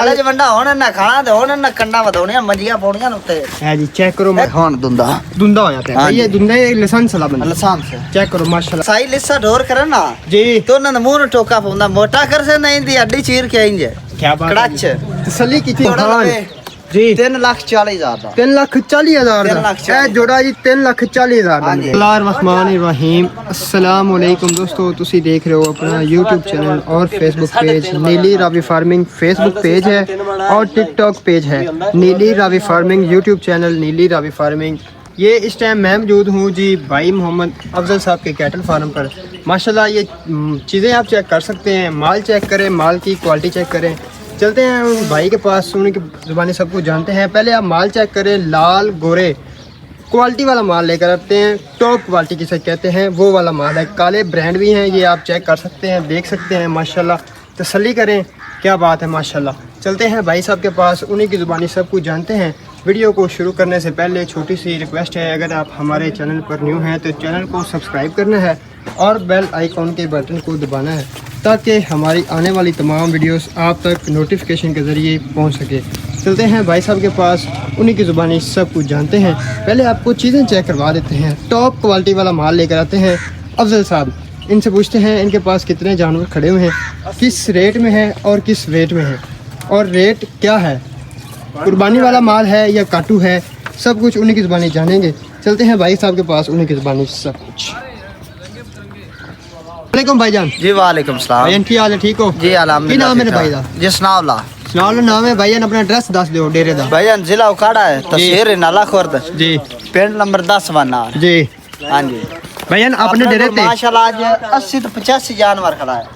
ਅਲੇ ਜ ਵੰਡਾ ਹੁਣ ਨਾ ਖਾਣਾ ਤੇ ਹੁਣ ਨਾ ਕੰਡਾ ਵਧਾਉਣੀਆਂ ਮੰਜੀਆਂ ਪਾਉਣੀਆਂ ਉੱਤੇ है जी चेक करो ਹੁਣ ਦੁੰਦਾ दुंदा हो जाता है ये दुंदा लाइसेंस वाला बंदा ਲਾਇਸੈਂਸ चेक करो माशाल्लाह ਸਾਈ ਲਿਸਾ ਢੋਰ ਕਰਨ ਨਾ जी तो ਉਹਨਾਂ ਨੂੰ ਮੂੰਹ ਨੂੰ ਟੋਕਾ ਪਾਉਂਦਾ ਮੋਟਾ ਕਰ ਸੇ ਨਹੀਂ ਦੀ ਅੱਡੀ ਚੀਰ ਕੇ ਆਈਂਜੇ क्या बात है ਕੜਾਚ तसल्ली की थी जोड़ा जी 3,40,000 ਦਾ 3,40,000 3 ਲੱਖ ਇਹ ਜੋੜਾ ਜੀ 3,40,000 ਦਾ ਹਾਂਜੀ। बिस्मिल्लाहिर्रहमानिर्रहीम अस्सलाम वालेकुम दोस्तों ਤੁਸੀਂ देख रहे हो अपना YouTube चैनल और Facebook पेज नीली रावी फार्मिंग Facebook पेज है और TikTok पेज है नीली रावी फार्मिंग YouTube चैनल नीली रावी फार्मिंग। ये इस टाइम मैं मौजूद हूँ जी भाई मोहम्मद अफजल साहब के कैटल फार्म पर। माशाल्लाह ये चीज़ें आप चेक कर सकते हैं, माल चेक करें, माल की क्वालिटी चेक करें। चलते हैं उन भाई के पास, उनकी ज़ुबानी सब कुछ जानते हैं। पहले आप माल चेक करें, लाल गोरे क्वालिटी वाला माल लेकर आते हैं, टॉप क्वालिटी जिसे कहते हैं वो वाला माल है। काले ब्रांड भी हैं, ये आप चेक कर सकते हैं, देख सकते हैं। माशाल्लाह तसल्ली करें, क्या बात है माशाल्लाह। चलते हैं भाई साहब के पास, उन्हीं की ज़ुबानी सब कुछ जानते हैं। वीडियो को शुरू करने से पहले छोटी सी रिक्वेस्ट है, अगर आप हमारे चैनल पर न्यू हैं तो चैनल को सब्सक्राइब करना है और बेल आइकॉन के बटन को दबाना है ताकि हमारी आने वाली तमाम वीडियोस आप तक नोटिफिकेशन के ज़रिए पहुंच सके। चलते हैं भाई साहब के पास, उन्हीं की ज़ुबानी सब कुछ जानते हैं। पहले आपको चीज़ें चेक करवा देते हैं। टॉप क्वालिटी वाला माल लेकर आते हैं अफजल साहब, इनसे पूछते हैं इनके पास कितने जानवर खड़े हुए हैं, किस रेट में है और किस वेट में है और रेट क्या है, कुर्बानी वाला माल है या काटू है, सब कुछ उन्हीं की ज़ुबानी जानेंगे। चलते हैं भाई साहब के पास, उन्हीं की ज़ुबानी सब कुछ। वालेकुम भाईजान। जी वालेकुम सलाम भाईजान की हाल है, ठीक हो जी अल्हम्दुलिल्लाह। की नाम है भाई दा? जसनाउल्ला सुनाओ नाम है भाईजान, अपना एड्रेस दस दो डेरे दा। भाईजान जिला उकाड़ा है, तहसील नाला खुर्द, जी पिंड नंबर 10 वनार। जी हाँ जी भाईजान अपने डेरे पे माशाल्लाह आज 80 तो 85 जानवर खड़ा है।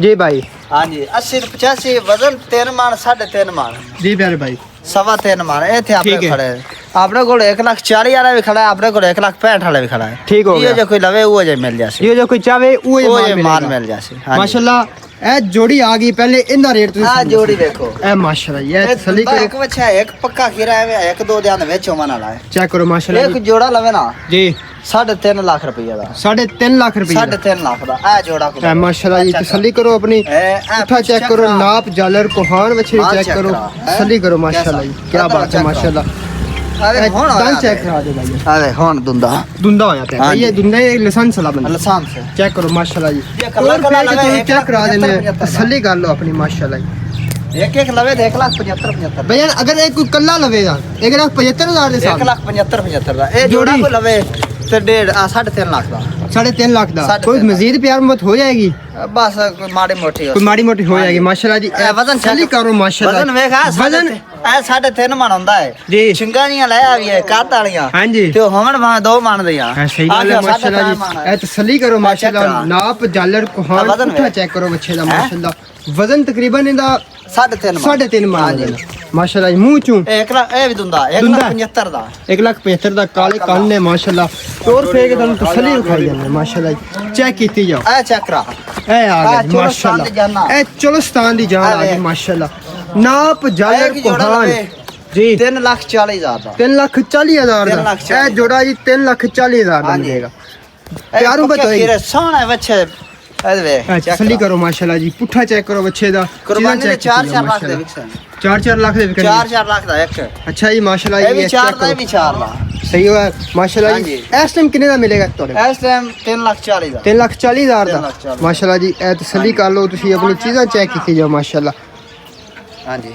जी भाई। हाँ जी 80 तो 85 वजन 3 मान 3.5 मान जी प्यारे भाई। 3.25 मान इतने अपने ठीक है। खड़े हैं। अपने को 1,40,000 वाला भी खड़ा है, अपने को 1,65,000 वाला भी खड़ा है। ठीक हो ये गया। जो कोई लवे वो जो मिल जाए, ये जो कोई चाहे वो वो ये जो माल माल मिल जाए। माशाल्लाह ए जोड़ी आ गई, पहले इनका रेट तुम हाँ जोड़ी देखो ए माशाल्लाह ये तसल्ली एक करो, बच्चा है, एक पक्का खीरा है, एक दो ध्यान बेचो मना लाए। चेक करो माशाल्लाह एक जोड़ा लवे ना जी 3.5 लाख रुपया का, 3.5 लाख रुपए 3.5 लाख का आ जोड़ा को ए माशाल्लाह जी तसल्ली करो अपनी। उठा चेक करो, नाप जालर कोहान वछे माल चेक चेक करो, करा, तसल्ली करो माशाल्लाह जी, क्या अदर बात है चेक माशाल्लाह। अरे हुन दाल चेक करा दे भाई, अरे हुन दुंदा दुंदा हो जाता है हाँ ये जी। दुंदा ये लाइसेंस वाला बंदा। लसान से चेक करो माशाल्लाह जी, ये कलर और कलर फिर लगा, तो एक चेक करा देने, 75 तसल्ली कर लो अपनी माशाल्लाह जी। एक लवे 1,75,75 भैया अगर एक कोई कल्ला लवेगा 1,75,000 के साथ 1,75,75 का ए जोड़ा जोड़ी। को लवे तो 3.5 लाख का 3.5 लाख का। 3.5 कोई लाख। मजीद प्यार मत हो जाएगी, बस माड़ी मोटी हो कोई माड़ी मोटी हो जाएगी माशाल्लाह जी। ए, वजन तसल्ली करो माशाल्लाह। वजन वेखा वजन ए 3.5 मन ਹੁੰਦਾ ਹੈ जी ਸ਼ਿੰਗਾਂ ਲੈ ਆਵੀ ਹੈ ਕਾਤ ਵਾਲੀਆਂ हाँ जी ਤੇ ਹਮਣ ਮਾ 2 ਮਣ ਦੀਆਂ हाँ, सही गल है माशाल्लाह जी। ए तसल्ली करो माशाल्लाह, नाप जालर कोहान वजन उठा वे। चेक करो बच्चे दा हैं? माशाल्लाह। वजन तकरीबन इनदा 3.5 3.5 हाँ मान जी। माशाल्लाह जी। मुंह चूं 1 ਲੱਖ ਇਹ ਵੀ ਦੁੰਦਾ दुंदा। 1,75,000 ਦਾ 1,75,000 ਦਾ ਕਾਲੇ ਕੰਨ ਨੇ ਮਾशाल्लाह। ਤੋਰ ਫੇਰ ਕੇ ਤੁਹਾਨੂੰ ਤਸੱਲੀ ਵਿਖਾਈ ਜਾਂਦੇ ਮਾशाल्लाह ਜੀ। ਚੈੱਕ ਕੀਤੀ ਜਾਓ, ਇਹ ਚੱਕ ਰਾ ਇਹ ਆ ਗਿਆ ਜੀ ਚੋਲਸਤਾਨ ਦੀ ਜਾਨ ਮਾशाल्लाह। ਇਹ ਚੋਲਸਤਾਨ ਦੀ ਜਾਨ ਆ ਗਈ ਮਾशाल्लाह। ਨਾਪ ਜਾਲਰ ਕੋਹਾਨ जी 3,40,000 ਦਾ 3,40,000 3 ਦਾ। ਲੱਖ ਇਹ ਜੋੜਾ ਜੀ 3,40,000 ਦਾ हाँ जी। ਮਿਲੇਗਾ। ਪਿਆਰੂ ਬਤਾਈ ਸੋਹਣਾ ਬੱਚੇ ਇਹਦੇ ਵੇ ਤਸੱਲੀ ਕਰੋ ਮਾशाल्लाह ਜੀ। ਪੁੱਠਾ ਚੈੱਕ ਕਰੋ ਬੱਚੇ ਦਾ, ਕੁਰਬਾਨੀ ਦੇ 4-4 ਲੱਖ ਦੇ ਮਾशाल्लाह। ਵਿਕਸਨ 4-4 ਲੱਖ ਦੇ ਵਿਕਣ 4-4 ਲੱਖ ਦਾ ਇੱਕ ਅੱਛਾ ਜੀ ਮਾशाल्लाह ਇਹ ਜੀ। ਵੀ 4 ਦਾ ਇਹ ਵੀ 4 ਦਾ ਸਹੀ ਹੋਇਆ ਮਾशाल्लाह हाँ ਜੀ। जी। ਇਸ ਟਾਈਮ ਕਿੰਨੇ ਦਾ ਮਿਲੇਗਾ ਤੁਹਾਡੇ? ਇਸ ਟਾਈਮ 3,40,000 ਦਾ 3,40,000 ਦਾ 3,40,000 ਮਾशाल्लाह ਜੀ। ਇਹ ਤਸੱਲੀ ਕਰ ਲਓ ਤੁਸੀਂ, ਆਪਣੀ ਚੀਜ਼ਾਂ ਚੈੱਕ ਕੀਤੀ ਜਾਓ ਮਾशाल्लाह। ਹਾਂਜੀ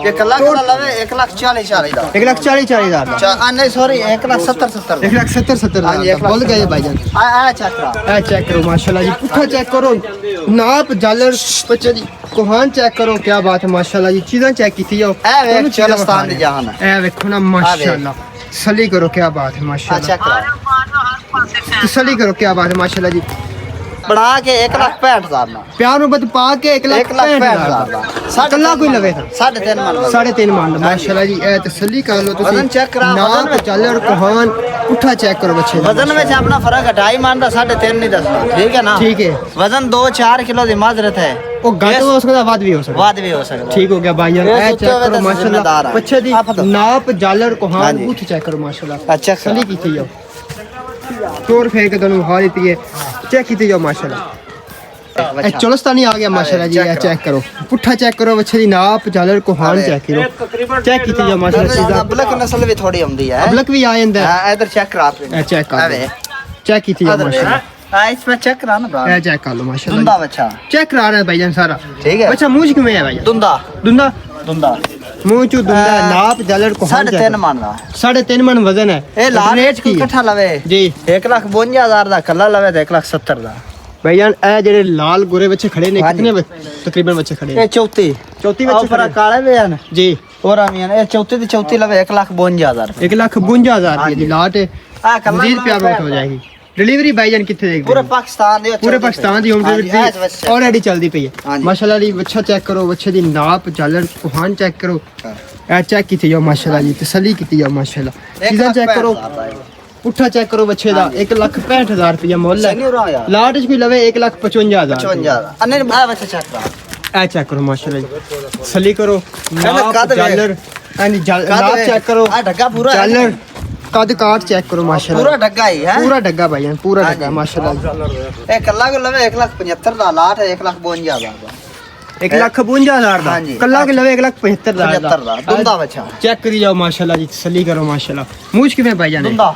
ਇਹ ਕੱਲਾ ਕੱਲਾ ਲਵੇ 1,40,000 ਦਾ 1,40,000 ਦਾ। ਆ ਨਹੀਂ ਸੌਰੀ 1,70,000 ਦਾ 1,70,000 हाँ जी, ਦਾ ਬੋਲ ਗਏ ਭਾਈਜਾਨ। ਆ ਚੱਕਰਾ ਇਹ ਚੈੱਕ ਕਰੋ ਮਾशाल्लाह जी। ਪੁੱਠਾ ਚੈੱਕ ਕਰੋ, ਨਾਪ ਜਾਲਰ ਬੱਚੇ ਦੀ ਕੋਹਾਨ ਚੈੱਕ ਕਰੋ, ਕੀ ਬਾਤ ਹੈ ਮਾशाल्लाह ਜੀ। ਚੀਜ਼ਾਂ ਚੈੱਕ ਕੀਤੀ ਜਾਓ। ਇਹ ਵੇਖ ਤੁਹਾਨੂੰ ਚੀਜ਼ਾਂ ਚਲਸਤਾਨ ਦੀ ਵਿਖਾ ਜਾਨ ਹੈ ਰਹੇ। ਇਹ ਵੇਖੋ ਨਾ ਮਾशाल्लाह। ਤਸੱਲੀ ਕਰੋ, ਕੀ ਬਾਤ ਹੈ ਆ ਮਾशाल्लाह। ਚੱਕਰਾ ਤਸੱਲੀ ਕਰੋ, ਕੀ ਬਾਤ ਹੈ ਮਾशाल्लाह ਜੀ। ਬਣਾ ਕੇ 1,65,000 ਦਾ ਪਿਆਰ ਨੂੰ ਬਤ ਪਾ ਕੇ 1,65,000 ਦਾ ਕੱਲਾ ਕੋਈ ਲਵੇ ਤਾਂ 3.5 ਮਨ ਦਾ 3.5 ਮੰਨ ਮਾशाल्लाह जी। ਇਹ ਤਸੱਲੀ ਕਰ ਲਓ ਤੁਸੀਂ। ਵਜ਼ਨ check ਕਰਾ, ਵਜ਼ਨ ਨਾਪ ਜਾਲਰ ਕੋਹਾਨ ਪੁੱਠਾ ਚੈੱਕ ਕਰੋ ਬੱਚੇ ਦਾ। वजन में अपना फर्क है 2.5 मान का 3.5 नहीं दसना ठीक है ना ठीक है। वजन 2-4 किलो की माजरत है ਉਹ ਘੱਟ ਹੋ ਸਕਦਾ, ਵੱਧ ਵੀ ਹੋ ਸਕਦਾ। बाद भी हो सकता ठीक हो गया भाई यार। ये ए सुते चेक हुए करो तो माशाल्लाह। जिम्मेदार है। बच्चे दी आप बताओ। नाप जालर कोहान हाँ जी। बूथ चेक करो माशाल्लाह। अच्छा सली की थी जाओ, तोड़ फेंक के दोनों हाल थी है, चेक की थी जाओ माशाल्लाह। ਇਹ ਚੋਲਸਤਾਨੀ ਆ ਗਿਆ ਮਾਸ਼ਾਅੱਲਾ ਜੀ ਇਹ ਚੈੱਕ ਕਰੋ ਪੁੱਠਾ ਚੈੱਕ ਕਰੋ ਬੱਚੇ ਦੀ ਨਾਪ ਝਾਲਰ ਕੋਹਾਨ ਚੈੱਕ ਕਰੋ ਚੈੱਕ ਕੀਤੀ ਜਾ ਮਾਸ਼ਾਅੱਲਾ ਚੀਜ਼ਾਂ ਅਬਲਕ ਨਸਲ ਵੀ ਥੋੜੀ ਆਉਂਦੀ ਹੈ ਅਬਲਕ ਵੀ ਆ ਜਾਂਦਾ ਹਾਂ ਇਧਰ ਚੈੱਕ ਕਰਾ ਇਹ ਚੈੱਕ ਕਰ चेक की थी माशाल्लाह हां इसमें चेक करा ना ये चेक कर लो माशाल्लाह दुंदा बच्चा चेक करा रहे हैं भाईजान सारा ठीक है अच्छा मुंह क्यों है भाईजान दुंदा दुंदा दुंदा मुंह चू दुंदा नाप जलर को 3.5 मन दा 3.5 मन वजन है ए लाल रेट की इकट्ठा लवे जी 1,52,000 दा कल्ला लवे ते 1,70,000 दा भाईजान ए जेडे लाल गोरे बच्चे खड़े ने कितने तकरीबन बच्चे खड़े ए चौथी बच्चे खड़े काले वे हैं जी और आमियां ए चौथी दी चौथी लवे 1,52,000 1,52,000 रुपए दी लाट है मजीद प्यार बहुत हो जाएगी डिलीवरी भाईजान कितने देख पूरे Pakistan the home delivery already चलदी पई है माशाल्लाह जी बच्चा चेक करो बच्चे दी नाप झालर कोहान चेक करो ए चेक कीती जाओ माशाल्लाह जी तसल्ली कीती जाओ माशाल्लाह चीज़ां चेक करो पुट्ठा चेक करो बच्चे दा 1,65,000 रुपया मुल्ल है लाट च भी लवे 1,55,000 अन्ने आ बच्चा चेक करा ए चेक करो माशाल्लाह जी तसल्ली करो नाप झालर नाप चेक करो आ ढक्का पूरा झालर कद काट चेक करो माशाल्लाह पूरा ढक्का ही है पूरा ढक्का भाईजान पूरा ढक्का माशाल्लाह ए कल्ला को लवे 1,75,000 दा लाट है 1,52,000 दा 1,52,000 दा कल्ला के लवे 1,75,000 दा दुंदा बच्चा चेक करी जाओ माशाल्लाह जी तसल्ली करो माशाल्लाह मुझ किवें भाईजान दुंदा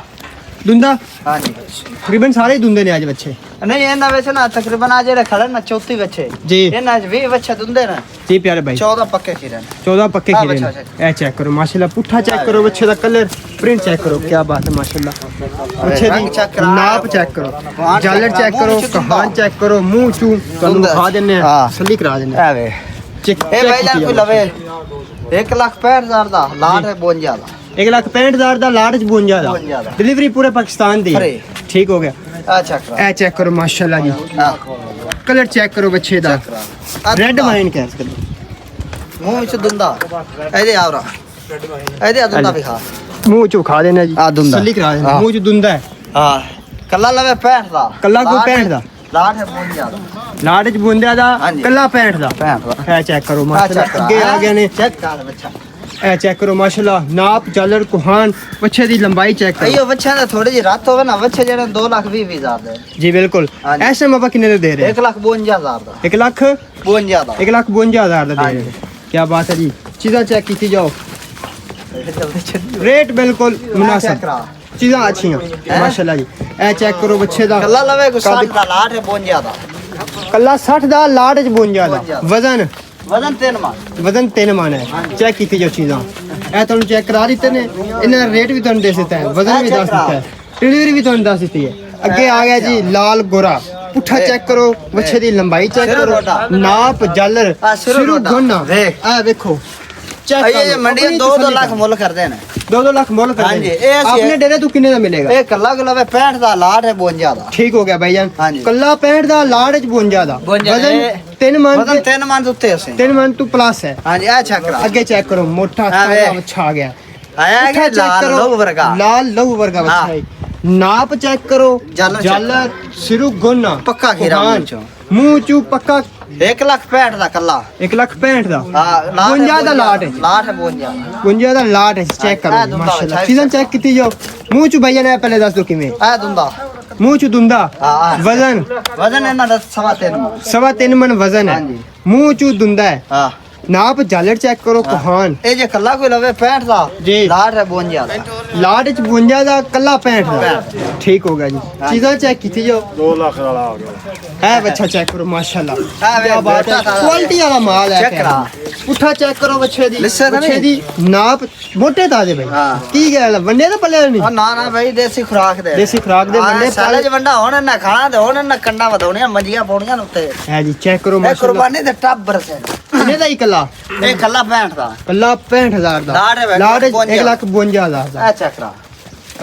दुंदा हां जी तकरीबन सारे ही दुंदे ने आज बच्चे नहीं ए ना वैसे ना तकरीबन आज जेड़े खड़े ना 34 बच्चे जी ए ना 20 बच्चे दुंदे ना जी प्यारे भाई 14 पक्के खीरे 14 पक्के खीरे ए चेक करो माशाल्लाह पुट्ठा चेक करो बच्चे दा कलर प्रिंट चेक करो क्या बात है माशाल्लाह बच्चे दी नाप चेक करो झालर चेक करो कहान चेक करो मुंह चू तनु खा देने तसल्ली करा देने ए वे ए भाई जान कोई लवे 1,65,000 दा लाट है 52 दा 1,65,000 दा लाट च 52 दा डिलीवरी पूरे पाकिस्तान दी ठीक हो गया अच्छा ए चेक करो माशाल्लाह जी कलर चेक करो बच्चे दा रेड वाइन कैस कर मुंह विच दुंदा एदे आवरा एदे दुंदा भी खा मुंह चू खा देना जी दुंदा तसल्ली करा देना मुंह चू दुंदा है हां कल्ला लवे 65 दा कल्ला को 65 दा लाट है 52 दा लाट च 52 दा कल्ला 65 दा 65 दा ए चेक करो माशाल्लाह आगे आ गए ने चेक कर बच्चा ए चेक करो माशाल्लाह नाप झालर कोहान बच्चे दी लंबाई चेक करो अयो बच्चा दा थोड़ी जी रात होवे ना बच्चे जेने 2,20,000 दे जी बिल्कुल ऐसे मापा कितने दे रहे 1,52,000 दा 1,52,000 दा 1,52,000 दा दे रहे क्या बात है जी चीज़ां चेक की जाओ रेट बिल्कुल मुनासिब चीज़ां अच्छी माशाल्लाह जी ए चेक करो बच्चे दा कल्ला लवे को 60 दा लाट है 52 दा कल्ला 60 दा लाट च 52 दा वजन वजन 3 मन वजन 3 मन है चेक की जो चीज़ां ए तुम चेक करा देते ने इन्हें रेट भी तुम दे सकते हैं वजन भी दस देता है डिलीवरी भी तुम दस देती है अगे आ गया जी लाल गोरा पुट्ठा चेक करो बच्चे दी लंबाई चेक करो नाप झालर सिरू गोना ए देखो ये मंडी 2-2 लाख मुल करते हैं 2-2 लाख मुल करते हैं आपने डेरे तू कितने दा मिलेगा ए कल्ला को लवे 65 दा लाट है 52 दा ठीक हो गया भाईजान कल्ला 65 दा लाट च 52 दा वजन 3 मन वजन 3 मन उत्ते है 3 मन तू प्लस है हां जी अच्छा करा आगे चेक करो मोटा अच्छा आ गया आया है लाल लहू वर्गा लाल लहू वर्गा बच्चा है नाप चेक करो झालर सिरू गोना पक्का खीरा मुंह चू पक्का 1,65,000 दा कल्ला 1,65,000 दा हां 52 दा लाट है लाट है 52 52 दा लाट है चेक करो माशाल्लाह चीज़ां चेक कीती जाओ मुंह चू भैया ने पहले दस दो किवें आ दुंदा मुंह चू दुंदा वजन वजन है ना 3.5 मन 3.5 मन वजन है मुंह चू दुंदा है हां नाप झालर चेक करो कोहान ए जे कल्ला कोई लवे 65 दा जी लाट है 52 दा लाट च 52 दा कल्ला 65 दा ठीक हो गया जी चीज़ां चेक कीती जाओ 2 लाख वाला आ गया है बच्चा चेक करो माशाल्लाह क्या बात है क्वालिटी वाला माल है चेक करा पुट्ठा चेक करो बच्चे दी नाप मोटे ताजे भाई की गल वंडे दा पल्ले नहीं ना ना भाई देसी खुराक दे देसी खुराक दे वंडे साले ज वंडा होने ना खाना दे होने ना कंडा वधाउणियां मंजियां पाउणियां उत्ते है जी चेक करो ए माशाल्लाह कुर्बानी दे टब्बर से कितने दा ही कल्ला ए कल्ला 65 दा कल्ला 65,000 दा लाट 1,52,000 दा अच्छा करा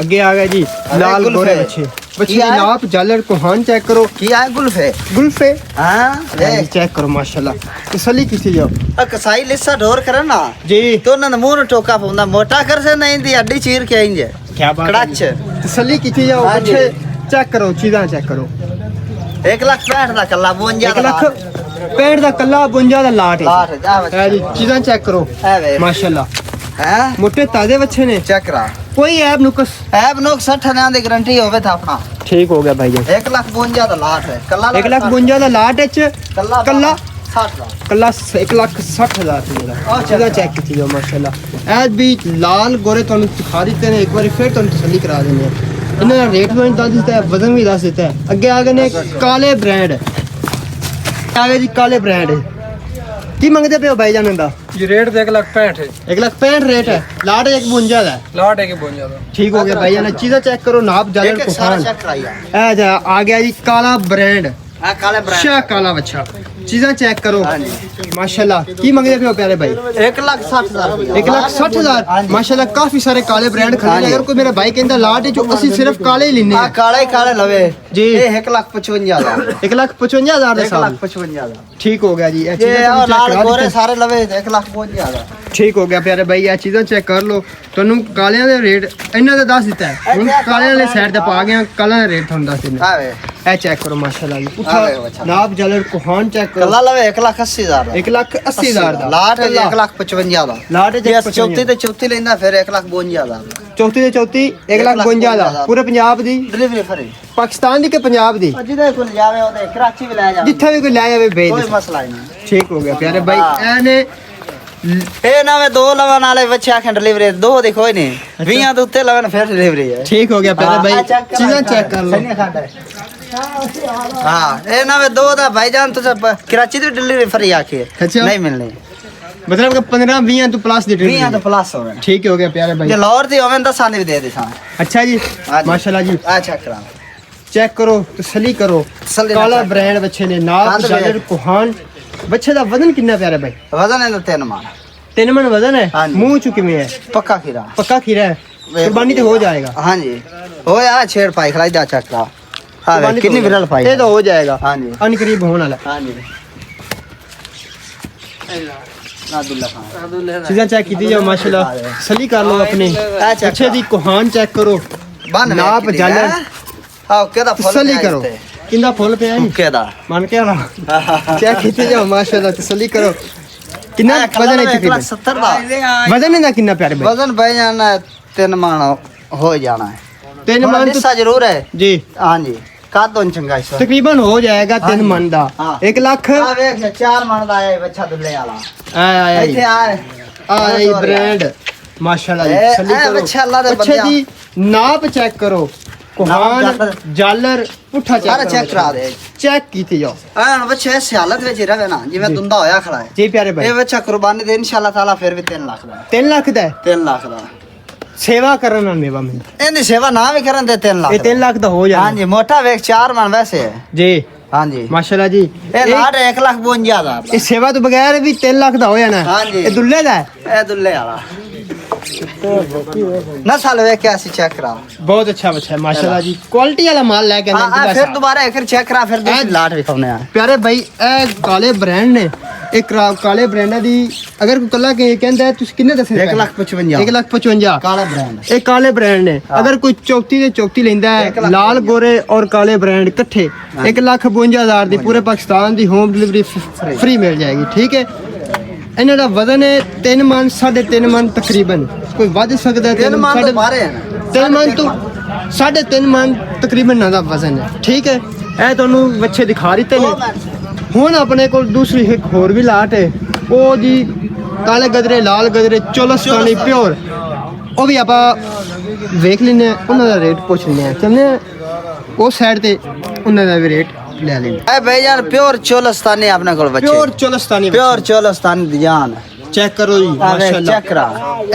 आगे आ गया जी लाल गोरे बच्चे बच्चे नाप झालर कोहान चेक करो की है गुल्फे गुल्फे हां देख चेक करो माशाल्लाह तसल्ली कीती जाओ आ कसाई लिस्सा ढोर करे ना जी तो न मुंह टोका पौंदा मोटा कर से नहीं दी हड्डी चीर के आइंजे क्या बात कड़ाच तसल्ली कीती जाओ बच्चे चेक करो चीज़ां चेक करो 1,65,000 दा कल्ला 52 दा 1,65,000 दा कल्ला 52 दा लाट लाट जा है जी चीज़ां चेक करो वे माशाल्लाह हैं मोटे ताजे बच्चे ने चेक करा कोई ऐप नुकस ऐप नोक 60 हज़ार की गारंटी होवे था अपना। ठीक हो गया भाई जान। 1,52,000 ਦਾ ਲਾਟ ਹੈ ਕੱਲਾ 1,52,000 ਦਾ ਲਾਟ ਵਿੱਚ ਕੱਲਾ ਕੱਲਾ 60 ਦਾ ਕੱਲਾ 1,60,000 ਦਾ ਚੀਜ਼ਾਂ ਚੈੱਕ ਕੀਤੀ ਜਾਓ ਮਾਸ਼ਾਅੱਲਾ। ਐ ਵੀ ਲਾਲ ਗੋਰੇ ਤੁਹਾਨੂੰ ਦਿਖਾ ਦਿੱਤੇ ਨੇ, ਇੱਕ ਵਾਰੀ ਫਿਰ ਤੁਹਾਨੂੰ ਤਸੱਲੀ ਕਰਾ ਦਿੰਦੇ ਆ। ਇਹਨਾਂ ਦਾ ਰੇਟ ਵੀ ਦੱਸ ਦਿੱਤਾ ਹੈ, ਵਜ਼ਨ ਵੀ ਦੱਸ ਦਿੱਤਾ ਹੈ। ਅੱਗੇ ਆ ਗਏ ਨੇ ਕਾਲੇ ਬ੍ਰਾਂਡ, ਆ ਗਏ ਜੀ ਕਾਲੇ ਬ੍ਰਾਂਡ। ਕੀ ਮੰਗਦੇ ਪਏ ਹੋ ਭਾਈ ਜਾਨ ਦਾ? ये रेट तो 1,65,000 है। 1,65,000 रेट है। लाट 1,52 ਦਾ ਹੈ। लाट है कि बहुत ज्यादा। ठीक हो गया भाई जान। चीज़ें चेक करो, नाप जालर ਇੱਕ ਸਾਰਾ कोहान। ਚੈੱਕ ਕਰਾਈਆ ए जा आ गया जी काला ब्रांड, ਆ ਕਾਲੇ ਬ੍ਰਾਂਡ शाह काला बच्चा। चीज़ें चेक करो माशाल्लाह। की मंगते पे हो प्यारे भाई? 1,60,000 1,60,000 माशाल्लाह। काफी सारे काले ब्रांड खड़े हैं। अगर कोई मेरा भाई कहता लाट जो असि सिर्फ काले ही लेने ਆ हैं ਕਾਲੇ ਕਾਲੇ ਲਵੇ जी। ਇਹ 1,55,000 ਦਾ 1,55,000 ਦੇ साथ 1,55,000 ਦਾ ठीक हो गया जी। ये ਇਹ चीज़ें ਆ तुम ਲਾਲ check करा ਗੋਰੇ देते। ਸਾਰੇ ਲਵੇ 1,55,000 ਦਾ ठीक हो गया प्यारे भाई। ये चीज़ें चेक कर लो। ਤੁਹਾਨੂੰ ਕਾਲਿਆਂ ਦੇ ਰੇਟ ਇਹਨਾਂ ਦਾ ਦੱਸ ਦਿੱਤਾ ਹੈ। ਹੁਣ ਕਾਲਿਆਂ ਵਾਲੇ ਸਾਈਡ ਤੇ ਪਾ ਗਿਆ, ਕਾਲਿਆਂ ਦਾ ਰੇਟ ਤੁਹਾਨੂੰ ਦੱਸ ਦਿੰਦਾ। ਆਵੇ ਇਹ ਚੈੱਕ ਕਰੋ ਮਾਸ਼ਾਅੱਲਾ ਜੀ। ਆ ਵੇ ਬੱਚਾ। ਨਾਪ ਜਾਲਰ ਕੋਹਾਨ ਚੈੱਕ ਕਰੋ। ਕੱਲਾ ਲਵੇ 1,80,000 ਦਾ 1,80,000 ਦਾ ਲਾਟ ਹੈ 1,55,000 ਦਾ ਲਾਟ ਹੈ ਜੇ 34 ਤੇ 34 ਲੈਂਦਾ ਫਿਰ 1,52,000 ਦਾ 34 ਦੇ 34 1,52,000 ਦਾ ਪੂਰੇ ਪੰਜਾਬ ਦੀ, ਡਿਲੀਵਰੀ ਫਰੀ ਪਾਕਿਸਤਾਨ ਦੀ ਕਿ ਪੰਜਾਬ ਦੀ? ਜਿਹਦੇ ਕੋਲ ਜਾਵੇ ਉਹਦੇ ਕਰਾਚੀ ਵੀ ਲੈ ਜਾਵੇ ਜਿੱਥੇ ਵੀ ਕੋਈ ਲੈ ਜਾਵੇ ਭੇਜ ਕੋਈ ਦੇ। ਮਸਲਾ ਹੀ ਨਹੀਂ ਠੀਕ ਹੋ ਗਿਆ ਪਿਆਰੇ ਭਾਈ। ਇਹਨੇ ਇਹ ਨਵੇਂ ਦੋ ਲਵਣ ਵਾਲੇ ਬੱਚੇ ਆਖਣ ਡਿਲੀਵਰੀ ਦੋ ਦੀ ਕੋਈ ਨਹੀਂ 20 ਦੇ ਉੱਤੇ ਲਵਣ ਫਿਰ ਡਿਲੀਵਰੀ ਹੈ ਠੀਕ ਹੋ ਗਿਆ ਪਿਆਰੇ ਭਾਈ। ਚੀਜ਼ਾਂ ਚੈੱਕ ਕਰ ਲਓ। ਹਾਂ ਇਹ ਨਵੇਂ ਦੋ ਦਾ ਭਾਈਜਾਨ ਤੁਸੀਂ ਕਰਾਚੀ ਦੀ ਡਿਲੀਵਰੀ ਫਰੀ ਆਖੀ ਅੱਛਾ। ਨਹੀਂ ਮਿਲਣੀ मतलब कि 15-20 ਤੋਂ ਪਲੱਸ ਦੀ 20 ਤੋਂ ਪਲੱਸ ਹੋਵੇ ਠੀਕ ਹੋ ਗਿਆ ਪਿਆਰੇ ਭਾਈ। ਜੇ ਲਾਹੌਰ ਦੀ ਹੋਵੇ ਤਾਂ ਸਾਨੂੰ ਵੀ ਦੇ ਦੇ ਸਾਂ अच्छा जी माशाल्लाह जी। ਆ ਚੈੱਕ ਕਰਾ चेक करो, तसल्ली करो। तसल्ली काला ना check। ब्रांड बच्चे ने नाप काला जालर brand। कोहान। बच्चे ਦਾ ਵਜ਼ਨ ਕਿੰਨਾ ਪਿਆਰੇ ਭਾਈ? ਵਜ਼ਨ ਇਹਦਾ 3 ਮਣ 3 ਮਣ ਵਜ਼ਨ ਹੈ। हाँ जी। ਮੂੰਹ ਚ ਕਿਵੇਂ ਹੈ? ਪੱਕਾ ਖੀਰਾ पक्का खीरा है। कुर्बानी तो हो जाएगा। ਹਾਂਜੀ ਹੋਇਆ ਛੇੜ ਪਾਈ ਖਲਾਈ ਦਾ ਚੱਕ ਕਰਾ ਹਾਂ कुर्बानी तो ਕਿੰਨੀ हो ਵਿਰਲ जाएगा। ਪਾਈ ये तो हो जाएगा। हाँ जी। अन करीब होने वाला। ਹਾਂਜੀ ਅਬਦੁੱਲਾ ਖਾਨ चीजें चेक की जाओ माशाल्लाह। सली कर लो अपने check अच्छे दी कोहान चेक करो। ਬੰਨ नाप जालर ਹਾਂ ਕਿਹਦਾ ਫੁੱਲ तसल्ली करो। किंदा फुल पे है ਕਿਹਦਾ मान के आला चेक की जाओ माशाल्लाह। तसल्ली करो। कितना वजन है तकरीबन? 70 ਦਾ वजन इनका कितना प्यारे भाई? ਵਜ਼ਨ ਬੈ ਜਾਣਾ 3 ਮਣ ਹੋ ਜਾਣਾ ਹੈ 3 मन तो ਹਿੱਸਾ ਜ਼ਰੂਰ ਹੈ जी ਹਾਂਜੀ ਕਾਦੋਂ ਚੰਗਾ ਇਸ तकरीबन हो जाएगा 3 हाँ। मन दा। हाँ। 1 लाख ਆ ਵੇਖ 4 ਮਣ ਦਾ ਹੈ ਬੱਚਾ ਦੁੱਲੇ ਵਾਲਾ आया ਇੱਥੇ आया ਆ आई ब्रांड माशाल्लाह जी। ए, तसल्ली ए, करो। बच्चा अल्लाह दे अच्छे बंदियां। दी नाप चेक करो। कोहान जालर। जालर पुठा ਸਾਰਾ चेक ਚੈੱਕ ਕਰਾ ਦੇ चेक की जाओ ਹਾਂ ਬੱਚਾ ਇਸ ਹਾਲਤ ਵਿੱਚ ਹੀ ਰਵੇ ਨਾ ਜਿਵੇਂ ਦੁੰਦਾ ਹੋਇਆ ਖੜਾ ਹੈ जी प्यारे ਇਹ भाई। ਬੱਚਾ ਕੁਰਬਾਨੀ ਦੇ ਇਨਸ਼ਾਅੱਲਾ ਤਾਲਾ ਫਿਰ ਵੀ 3 ਲੱਖ ਦਾ 3 लाख दा है। 3 ਲੱਖ ਦਾ सेवा करन नाल मेवा मिलता। ਇਹਦੀ ਸੇਵਾ ਨਾ ਵੀ ਕਰਨ ਦੇ 3 ਲੱਖ ये 3 लाख दा हो जाए। ਹਾਂਜੀ ਮੋਟਾ ਵੇਖ 4 ਮਣ ਵੈਸੇ ਹੈ जी ਹਾਂਜੀ माशाल्लाह जी। ਇਹ ਲਾਟ 1,52,000 ਦਾ ये सेवा तो बगैर भी 3 लाख दा हो जाना। हाँ जी। ये दुल्ले दा है। ਇਹ ਦੁੱਲੇ ਵਾਲਾ नस्ल वे कैसी चेक करा बहुत अच्छा बच्चा है माशाल्लाह जी। क्वालिटी वाला माल लेके आंदे हां हैं फिर दोबारा एक चेक करा फिर दूसरी लाट भी खाने आ प्यारे भाई। ए काले ब्रांड ने एक काले ब्रांडाਂ ਦੀ अगर कोई कल्ला के कहंदा है ਤੁਸੀਂ ਕਿੰਨੇ ਦੱਸੇ? 1,55,000 1,55,000 काला ब्रांड ਇਹ ਕਾਲੇ ਬ੍ਰਾਂਡ ਨੇ। ਅਗਰ ਕੋਈ 34 ਦੇ 34 ਲੈਂਦਾ ਹੈ ਲਾਲ ਗੋਰੇ ਔਰ ਕਾਲੇ ਬ੍ਰਾਂਡ ਇਕੱਠੇ 1,52,000 ਦੀ ਪੂਰੇ ਪਾਕਿਸਤਾਨ ਦੀ ਹੋਮ ਡਿਲੀਵਰੀ ਫ੍ਰੀ ਮਿਲ ਜਾਏਗੀ। ਠੀਕ ਹੈ। ਇਹਨਾਂ ਦਾ ਵਜ਼ਨ ਹੈ 3 ਮਣ 3.5 ਮਣ ਤਕਰੀਬਨ। ਕੋਈ ਵੱਧ ਸਕਦਾ ਹੈ 3 ਮਣ ਤੋਂ ਬਾਹਰ ਹੈ 3 ਮਣ ਤੋਂ 3.5 ਮਣ ਤਕਰੀਬਨ ਇਹਨਾਂ ਦਾ ਵਜ਼ਨ ਹੈ। ਠੀਕ ਹੈ। ਇਹ ਤੁਹਾਨੂੰ ਵੱਛੇ ਦਿਖਾ ਦਿੱਤੇ ਨੇ। ਹੁਣ ਆਪਣੇ ਕੋਲ ਦੂਸਰੀ ਇੱਕ ਹੋਰ ਵੀ ਲਾਟ ਹੈ ਉਹ ਜੀ ਕਾਲੇ ਗਦਰੇ ਲਾਲ ਗਦਰੇ ਚੋਲਸਤਾਨੀ ਪਿਓਰ। ਉਹ ਵੀ ਆਪਾਂ ਵੇਖ ਲੈਨੇ ਉਹਨਾਂ ਦਾ ਰੇਟ ਪੁੱਛ ਲੈਨੇ ਚਲਨੇ ਉਹ ਸਾਈਡ ਤੇ ਉਹਨਾਂ ਦਾ ਵੀ ਰੇਟ ਲੈ ਲੈਨੇ। ए भाईजान प्योर चोलस्तानी अपने कोल बच्चे ਪਿਓਰ ਚੋਲਸਤਾਨੀ प्योर चोलस्तानी दी जान चेक करो जी माशाल्लाह। चेक करा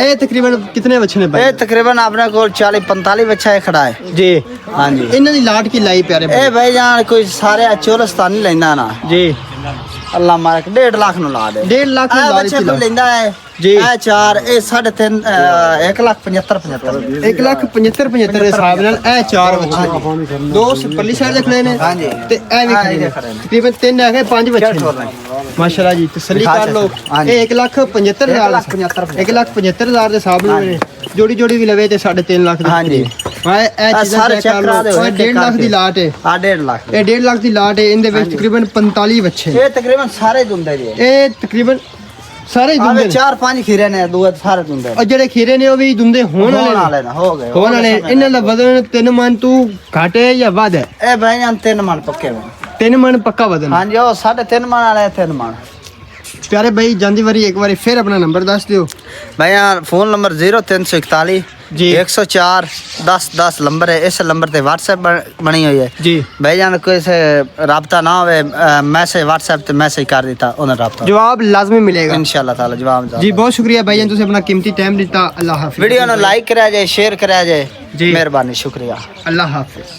ਇਹ ਤਕਰੀਬਨ ਕਿੰਨੇ ਬੱਚੇ ਨੇ ए ਭਾਈ? तकरीबन अपने कोल 40-45 बच्चा है खड़ा है ਜੀ हां जी ਇਹਨਾਂ ਦੀ ਲਾਟ ਕੀ ਲਾਈ ਪਿਆਰੇ ए ਭਾਈ? भाईजान कोई सारे चोलस्तानी लेंदा ना ਜੀ अल्लाह मारे 1.5 लाख नु ला दे 1.5 लाख ਦੀ आ ਲਾਟ बच्चे ਕੀ को लेंदा है जी। ए 4 ए 3.5 1,75,75 1,75,75 ਦੇ ਹਿਸਾਬ ਨਾਲ ਇਹ ਚਾਰ ਬੱਚੇ ਦੋ ਪੱਲੀ ਸਾਈਡ ਦੇ ਖੜੇ ਨੇ हाँ जी ਤੇ ਇਹ ਵੀ ਖੜੇ ਨੇ। ਤਕਰੀਬਨ 3 ਹੈਗੇ 5 ਬੱਚੇ ਨੇ। ਮਾਸ਼ਾਅੱਲਾ ਜੀ ਤਸੱਲੀ ਕਰ ਲਓ। ਇਹ 1,75,000 1,75,000 ਦੇ ਹਿਸਾਬ ਨਾਲ ਨੇ। ਜੋੜੀ ਜੋੜੀ ਵੀ ਲਵੇ ਤੇ 3.5 ਲੱਖ ਦੀ। हाँ जी ਹਾਂ ਇਹ ਚੀਜ਼ਾਂ ਸਾਰੇ ਚੈੱਕ ਕਰ check ਕਰਾ ਲਓ। ਦਿਓ, ਇਹ 1.5 ਲੱਖ ਦੀ ਲਾਟ ਹੈ। आ 1.5 लाख ਇਹ 1.5 ਲੱਖ ਦੀ ਲਾਟ ਹੈ। ਇਹਦੇ ਵਿੱਚ ਤਕਰੀਬਨ 45 ਬੱਚੇ ਨੇ। ये तकरीबन सारे दुंदे दी है ਇਹ ਤਕਰੀਬਨ ਸਾਰੇ ਹੀ ਆਵੇ ਦੁੰਦੇ ਨੇ 4-5 ਖੀਰੇ ਨੇ ਦੂਏ ਸਾਰੇ ਦੁੰਦੇ ਔਰ ਜਿਹੜੇ ਖੀਰੇ ਨੇ ਉਹ ਵੀ ਦੁੰਦੇ ਹੋਣ ਹੋਣ ਵਾਲੇ ਵਾਲੇ ਨੇ ਹੋ ਗਏ ਹੋਣ ਵਾਲੇ ਇਹਨਾਂ ਦਾ ਵਜ਼ਨ 3 ਮਣ ਤੋਂ ਘੱਟ ਹੈ ਜਾਂ ਵੱਧ ਹੈ ਇਹ ਬਈਆਂ 3 ਮਣ ਪੱਕੇ ਨੇ 3 ਮਣ ਪੱਕਾ ਵਜ਼ਨ ਹਾਂਜੀ ਉਹ 3.5 ਮਣ ਵਾਲੇ 3 ਮਣ ਪਿਆਰੇ ਭਾਈ ਜਾਂਦੀ ਵਾਰੀ ਇੱਕ ਵਾਰੀ ਫਿਰ ਆਪਣਾ ਨੰਬਰ ਦੱਸ ਦਿਓ भैया फोन नंबर 0341 जी। 104 10 10 नंबर है इस नंबर पे व्हाट्सएप बनी हुई है जी भैया ने कोई से राब्ता ना होवे मैसेज व्हाट्सएप ते मैसेज कर देता उन्हें राब्ता जवाब लाजमी मिलेगा इंशाल्लाह ताला जवाब जी बहुत शुक्रिया भाईजान तुझे अपना कीमती टाइम दिता अल्लाह हाफिज वीडियो ने लाइक करा जाए शेयर करा जाए जी। मेहरबानी शुक्रिया अल्लाह हाफिज